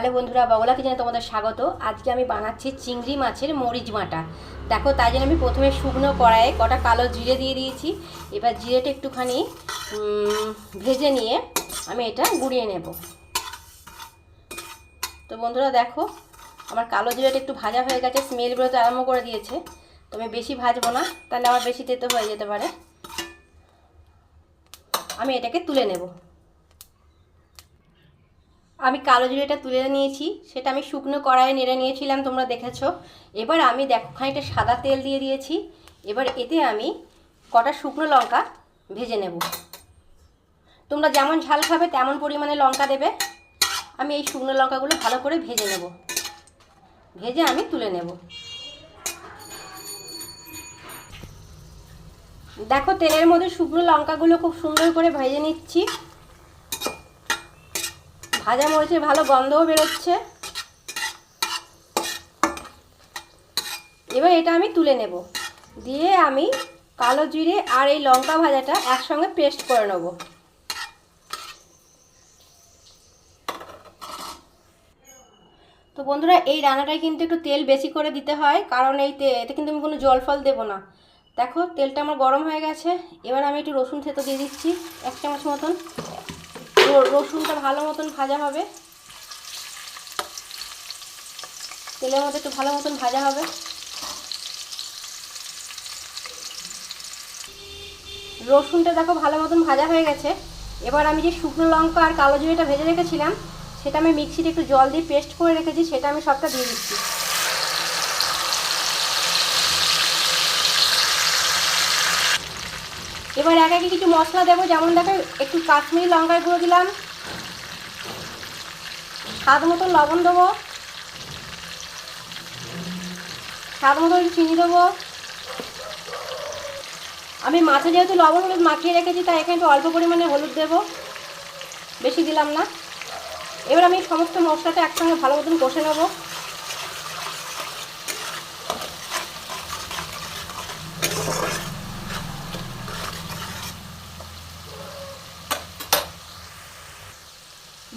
Hello বন্ধুরা, বাবলা কিচেনে তোমাদের স্বাগত। আজকে আমি বানাচ্ছি চিংড়ি মাছের মরিচ বাটা। দেখো, তাই জন্য আমি প্রথমে শুকনো কড়াইয়ে কটা কালো জিরে দিয়ে দিয়েছি। এবার জিরেটা একটুখানি ভেজে নিয়ে আমি এটা গুঁড়িয়ে নেব। তো বন্ধুরা দেখো, আমার কালো জিরেটা একটু ভাজা হয়ে গেছে, স্মেল বেরোতে আরম্ভ করে দিয়েছে। তো আমি বেশি ভাজবো না, তাহলে আমার বেশি তেতো হয়ে যেতে পারে। আমি এটাকে তুলে নেব। আমি কালো জিরেটা তুলে নিয়েছি, সেটা আমি শুকনো কড়াইয়ে নেড়ে নিয়েছিলাম, তোমরা দেখেছো। এবার আমি দেখো খানিকটা সাদা তেল দিয়ে দিয়েছি। এবার এতে আমি কটা শুকনো লঙ্কা ভেজে নেব। তোমরা যেমন ঝাল খাবে তেমন পরিমাণে লঙ্কা দেবে। আমি এই শুকনো লঙ্কাগুলো ভালো করে ভেজে নেব, ভেজে আমি তুলে নেব। দেখো, তেলের মধ্যে শুকনো লঙ্কাগুলো খুব সুন্দর করে ভেজে নিচ্ছি। ভাজা মরিচের ভালো গন্ধও বেরোচ্ছে। এবার এটা আমি তুলে নেব, দিয়ে আমি কালো জিরে আর এই লঙ্কা ভাজাটা একসঙ্গে পেস্ট করে নেব। তো বন্ধুরা, এই রান্নাটায় কিন্তু একটু তেল বেশি করে দিতে হয়, কারণ এতে কিন্তু আমি কোনো জল ফল দেবো না। দেখো, তেলটা আমার গরম হয়ে গেছে। এবার আমি একটু রসুন থেতো দিয়ে দিচ্ছি, 1 চামচ মতন। রসুনটা ভালো মতন ভাজা হবে, তেলের মধ্যে একটু ভালো মতন ভাজা হবে। রসুনটা দেখো ভালো মতন ভাজা হয়ে গেছে। এবার আমি যে শুকনো লঙ্কা আর কালো জিরেটা ভেজে রেখেছিলাম, সেটা আমি মিক্সিতে একটু জল দিয়ে পেস্ট করে রেখেছি, সেটা আমি সবটা দিয়ে দিচ্ছি। এবার একে একে কিছু মশলা দেবো, যেমন দেখো একটু কাশ্মীরি লঙ্কার গুঁড়ো দিলাম, স্বাদ মতন লবণ দেবো, স্বাদ মতো একটু চিনি দেবো। আমি মাছে যেহেতু লবণ হলুদ মাখিয়ে রেখেছি, তাই এখানে একটু অল্প পরিমাণে হলুদ দেবো, বেশি দিলাম না। এবার আমি সমস্ত মশলাটা একসঙ্গে ভালো মতন কষে নেব।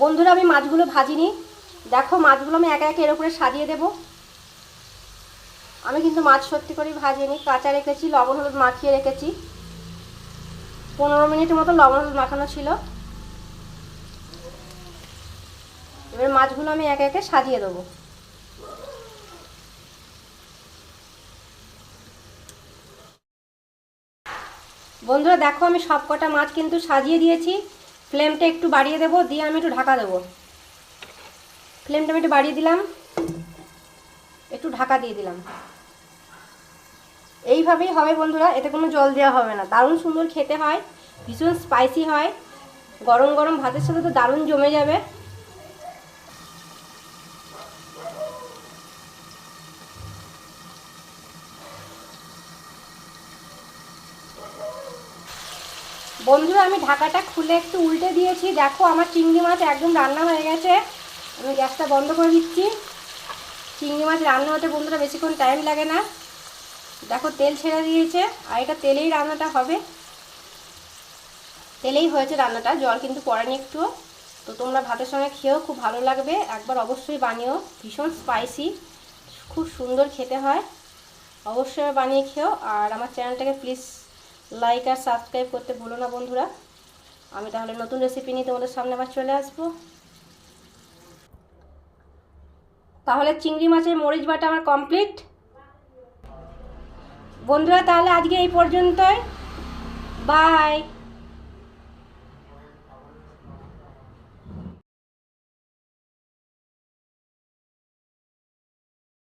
বন্ধুরা, আমি মাছগুলো ভাজিনি। দেখো, মাছগুলো আমি একে একে এর উপরে সাজিয়ে দেব। আমি কিন্তু মাছ সত্যি করেই ভাজিনি, কাঁচা রেখেছি, লবণ হলুদ মাখিয়ে রেখেছি। 15 মিনিটের মতো লবণ হলুদ মাখানো ছিল। এবার মাছগুলো আমি একে একে সাজিয়ে দেবো। বন্ধুরা দেখো, আমি সব কটা মাছ কিন্তু সাজিয়ে দিয়েছি। ফ্লেমটা একটু বাড়িয়ে দেবো, দিয়ে আমি একটু ঢাকা দেবো। ফ্লেমটা আমি একটু বাড়িয়ে দিলাম, একটু ঢাকা দিয়ে দিলাম। এইভাবেই হবে বন্ধুরা, এতে কোনো জল দেওয়া হবে না। দারুণ সুন্দর খেতে হয়, ভীষণ স্পাইসি হয়। গরম গরম ভাতের সাথে তো দারুণ জমে যাবে। বন্ধুরা, আমি ঢাকাটা খুলে একটু উল্টে দিয়েছি। দেখো, আমার চিংড়ি মাছ একদম রান্না হয়ে গেছে। আমি গ্যাসটা বন্ধ করে দিচ্ছি। চিংড়ি মাছ রান্না হতে বন্ধুরা বেশিক্ষণ টাইম লাগে না। দেখো, তেল ছেড়ে দিয়েছে, আর এটা তেলেই রান্নাটা হবে। তেলেই হয়েছে রান্নাটা, জল কিন্তু পড়েনি একটুও। তো তোমরা ভাতের সঙ্গে খেয়েও খুব ভালো লাগবে, একবার অবশ্যই বানিও। ভীষণ স্পাইসি, খুব সুন্দর খেতে হয়। অবশ্যই বানিয়ে খেও। আর আমার চ্যানেলটাকে প্লিজ লাইক আর সাবস্ক্রাইব করতে ভুলো না বন্ধুরা। আমি তাহলে নতুন রেসিপি নিয়ে তোমাদের সামনে আবার চলে আসবো। তাহলে চিংড়ি মাছের মরিচ বাটা আমার কমপ্লিট। বন্ধুরা, তাহলে আজকে এই পর্যন্তই। বাই।